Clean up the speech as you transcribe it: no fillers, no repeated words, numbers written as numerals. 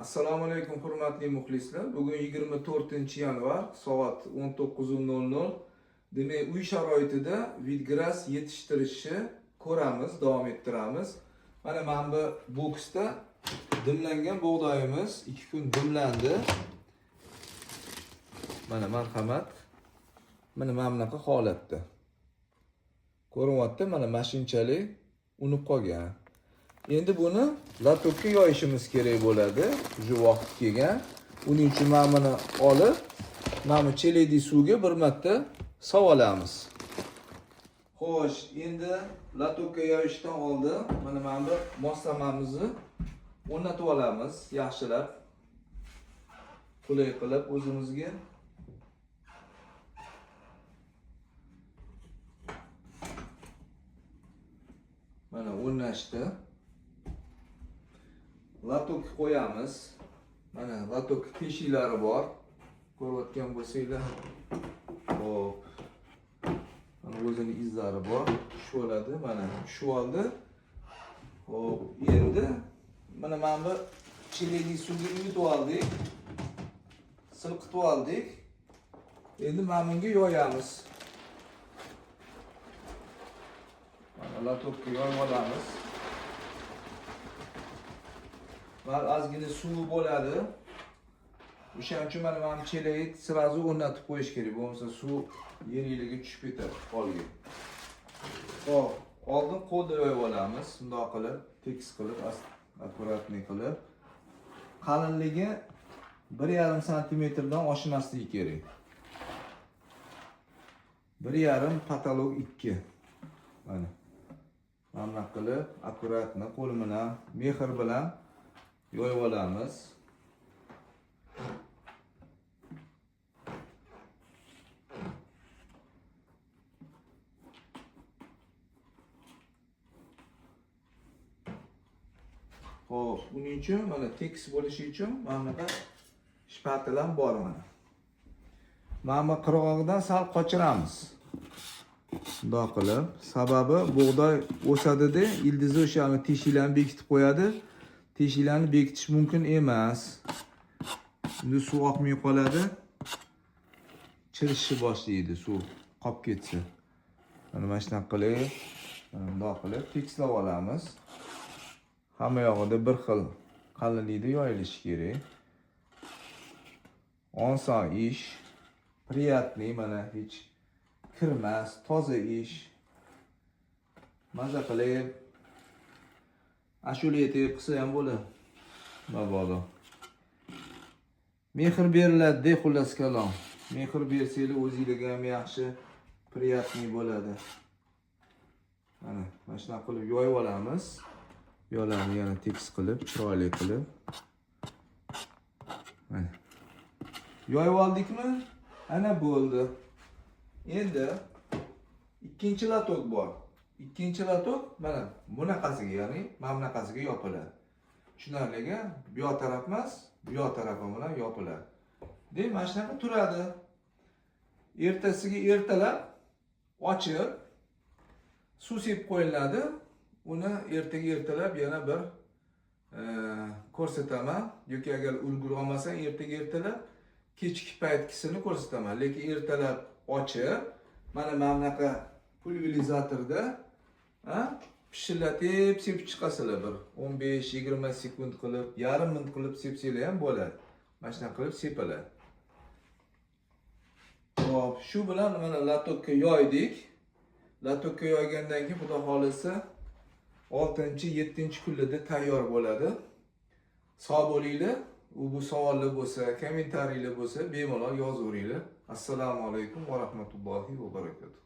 Assalomu alaykum hurmatli muxlislar. Bugun 24-yanvar soat 19:00. Demak, uy sharoitida vidgras yetishtirishni ko'ramiz, davom ettiramiz. Mana bu boksda dimlangan bug'doyimiz 2 kun dimlandi. Mana marhamat. Mana bunaqa holatda. Ko'ryapti, mana mashinchalik unib qolgan. Endi buni latokka yoyishimiz kerak bo'ladi. Shu vaqt kelgan. Uning uchun mana buni olib, mana chelakli suvga bir marta sovolamiz. Xo'sh, endi latokka yoyishdan oldin mana bu moslamamizni o'rnatib olamiz, yaxshilab. Qulay qilib o'zimizga. Mana o'rnashdi. Latok qo'yamiz. Mana latok teshiklari bor. Ko'rayotgan bo'lsanglar. Hop. Mana o'zini izlari bor. Shu bo'ladi. Mana shu oldi. Hop. Endi mana bu chelakli suvga yutib oldik. Silqitib oldik. Endi mana bunga yoyamiz. Mana latokka yoyib olamiz. Ozgina suv bo'ladi. O'shaning uchun mana bu chelakni sirazu o'rnatib qo'yish kerak. Bo'lmasa suv yeriga tushib ketadi polga. Xo'p, oldin qo'lda yoyib olamiz. Bundoq qilib, tekis qilib, akkuratni qilib. Qalinligi 1,5 sm dan oshmasligi kerak. 1,5 patolog 2. Mana. Mana qilib, akkuratni qo'l bilan, mehr bilan yoyib olamiz. Xo'p, buning uchun mana tekis bo'lishi uchun mana bunaqa shpatilam bor mana. Mana bu qirg'og'idan sal qochiramiz. Bundoq qilib, sababi bug'doy o'sadi-da, ildizi o'shani teshiklarni bekitib qo'yadi. Teshiklarni bekitish mumkin emas. Endi suv oqmay qoladi. Chirishni boshlaydi, suv qolib ketsa. Mana shunaqa qilib, bundoq qilib tekislab olamiz. Hamma yog'ida bir xil qalinlikda yoyilishi kerak. Oson ish, приятный, mana hech kirmas, toza ish. Maza qilib ashula aytib qilsa ham bo'ladi. Mabodo. Mehr beriladi, xullas kalom. Mehr bersanglar o'zingizga ham yaxshi, приятный bo'ladi. Mana shunaqa qilib yoyib olamiz. Yo'larni yana tekis qilib, chiroyli qilib. Mana. Yoyib oldikmi? Ana bo'ldi. Endi ikkinchi latok bor. Ikkinchi latok mana bunaqasiga, ya'ni mana bunaqasiga yopiladi. Tushunarliga, bu yoq taraf emas, bu yoq tarafi bilan yopiladi. Demak, mana shunaqa turadi. Ertasiga ertalab ochib suv sepib qo'yiladi. Uni ertaga ertalab yana bir ko'rsataman. Yoki agar ulgura olmasang, ertaga ertalab kechki paytkisini ko'rsataman. Lekin ertalab ochib, mana bunaqa pulverizatorda pishillatib sepib chiqasizlar bir 15-20 sekund qilib, yarim minut qilib sepsanglar ham bo'ladi. Mana shunaqa qilib sepiladi. Xo'p, shu bilan mana latokka yoydik. Latokka yoygandan keyin xudo xolisa 6-7 kunlarda tayyor bo'ladi. Sog' bo'linglar. Bu savollar bo'lsa, kommentariylar bo'lsa, bemalol yozaveringlar. Assalomu alaykum va rahmatullohi va barakatuh.